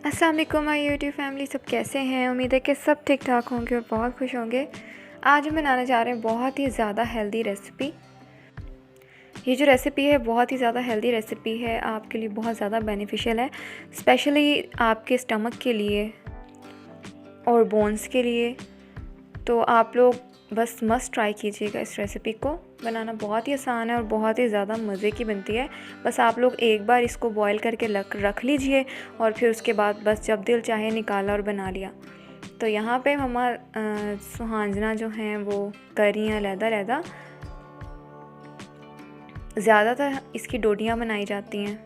अस्सलाम वालेकुम my YouTube family, सब कैसे हैं। उम्मीद है कि सब ठीक ठाक होंगे और बहुत खुश होंगे। आज हम बनाने जा रहे हैं बहुत ही ज़्यादा हेल्दी रेसिपी। ये जो रेसिपी है बहुत ही ज़्यादा हेल्दी रेसिपी है, आपके लिए बहुत ज़्यादा बेनिफिशियल है, स्पेशली आपके स्टमक के लिए और बोन्स के लिए। तो आप लोग बस मस्ट ट्राई कीजिएगा। इस रेसिपी को बनाना बहुत ही आसान है और बहुत ही ज़्यादा मज़े की बनती है। बस आप लोग एक बार इसको बॉईल करके रख लीजिए और फिर उसके बाद बस जब दिल चाहे निकाला और बना लिया। तो यहाँ पे हमारा सुहांजना जो हैं वो कर रही हैं अलहदा। ज़्यादातर इसकी डोडियाँ बनाई जाती हैं।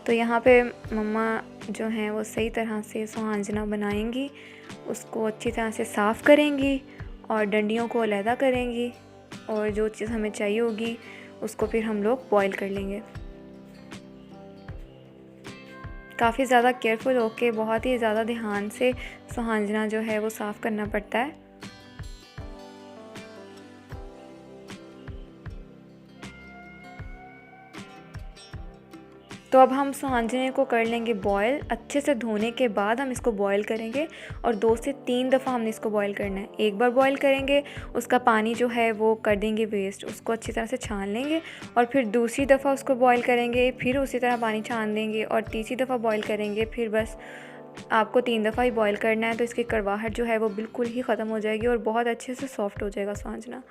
तो यहाँ पे मम्मा जो हैं वो सही तरह से सुहांजना बनाएंगी, उसको अच्छी तरह से साफ़ करेंगी और डंडियों को अलहदा करेंगी और जो चीज़ हमें चाहिए होगी उसको फिर हम लोग बॉईल कर लेंगे। काफ़ी ज़्यादा केयरफुल होके बहुत ही ज़्यादा ध्यान से सुहांजना जो है वो साफ़ करना पड़ता है। तो अब हम सुहांजने को कर लेंगे बॉयल। अच्छे से धोने के बाद हम इसको बॉयल करेंगे और 2 से 3 दफ़ा हमने इसको बॉयल करना है। एक बार बॉयल करेंगे, उसका पानी जो है वो कर देंगे वेस्ट, उसको अच्छी तरह से छान लेंगे और फिर दूसरी दफ़ा उसको बॉयल करेंगे, फिर उसी तरह पानी छान देंगे और तीसरी दफ़ा बॉयल करेंगे। फिर बस आपको 3 दफ़ा ही बॉयल करना है, तो इसकी कड़वाहट जो है वो बिल्कुल ही ख़त्म हो जाएगी और बहुत अच्छे से सॉफ्ट हो जाएगा सुहांजना।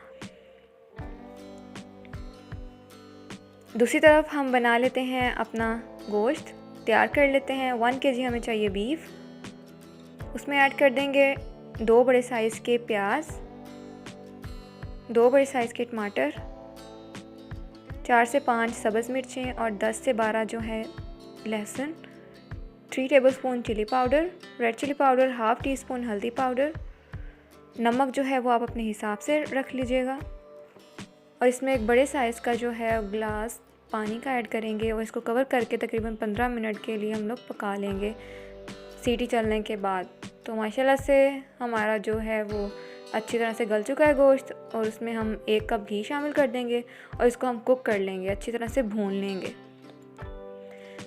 दूसरी तरफ हम बना लेते हैं अपना गोश्त, तैयार कर लेते हैं। 1 kg हमें चाहिए बीफ। उसमें ऐड कर देंगे 2 बड़े साइज़ के प्याज, 2 बड़े साइज़ के टमाटर, 4 से 5 सब्ज़ मिर्चें और 10 से 12 जो है लहसुन, 3 tablespoon chilli powder, red chilli powder, half teaspoon हल्दी पाउडर, नमक जो है वो आप अपने हिसाब से रख लीजिएगा। और इसमें एक बड़े साइज़ का जो है ग्लास पानी का ऐड करेंगे और इसको कवर करके तकरीबन 15 मिनट के लिए हम लोग पका लेंगे सीटी चलने के बाद। तो माशाल्लाह से हमारा जो है वो अच्छी तरह से गल चुका है गोश्त और उसमें हम 1 कप घी शामिल कर देंगे और इसको हम कुक कर लेंगे, अच्छी तरह से भून लेंगे।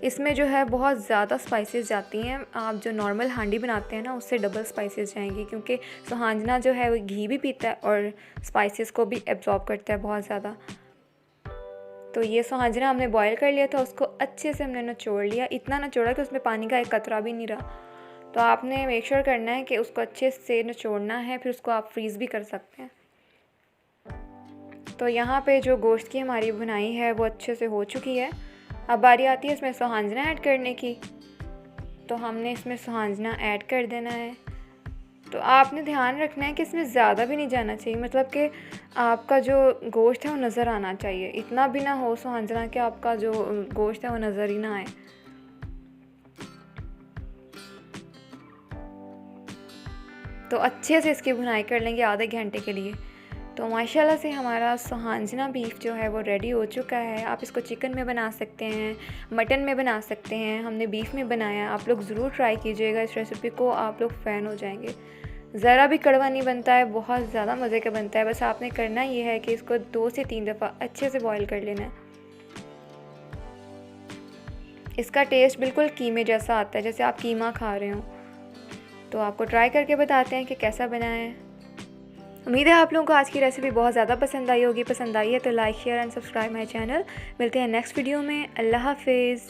इसमें जो है बहुत ज़्यादा स्पाइसेस जाती हैं। आप जो नॉर्मल हांडी बनाते हैं ना उससे डबल स्पाइसेस जाएंगी, क्योंकि सुहांजना जो है वो घी भी पीता है और स्पाइसेस को भी एब्जॉर्ब करता है बहुत ज़्यादा। तो ये सुहांजना हमने बॉईल कर लिया था, उसको अच्छे से हमने निचोड़ लिया, इतना निचोड़ा कि उसमें पानी का एक कतरा भी नहीं रहा। तो आपने मेक श्योर करना है कि उसको अच्छे से निचोड़ना है, फिर उसको आप फ्रीज़ भी कर सकते हैं। तो यहाँ पे जो गोश्त की हमारी बुनाई है वो अच्छे से हो चुकी है। अब बारी आती है इसमें सुहांजना ऐड करने की। तो हमने इसमें सुहांजना ऐड कर देना है। तो आपने ध्यान रखना है कि इसमें ज़्यादा भी नहीं जाना चाहिए, मतलब कि आपका जो गोश्त है वो नज़र आना चाहिए। इतना भी ना हो सुहांजना कि आपका जो गोश्त है वो नज़र ही ना आए। तो अच्छे से इसकी भुनाई कर लेंगे आधे घंटे के लिए। तो माशाल्लाह से हमारा सुहांजना बीफ जो है वो रेडी हो चुका है। आप इसको चिकन में बना सकते हैं, मटन में बना सकते हैं, हमने बीफ में बनाया। आप लोग ज़रूर ट्राई कीजिएगा इस रेसिपी को, आप लोग फ़ैन हो जाएंगे। ज़रा भी कड़वा नहीं बनता है, बहुत ज़्यादा मज़े का बनता है। बस आपने करना ये है कि इसको 2 से 3 दफ़ा अच्छे से बॉईल कर लेना है। इसका टेस्ट बिल्कुल कीमे जैसा आता है, जैसे आप कीमा खा रहे हो। तो आपको ट्राई करके बताते हैं कि कैसा बना है। उम्मीद है आप लोगों को आज की रेसिपी बहुत ज़्यादा पसंद आई होगी। पसंद आई है तो like, share and subscribe my channel. मिलते हैं नेक्स्ट वीडियो में। अल्लाह हाफिज़।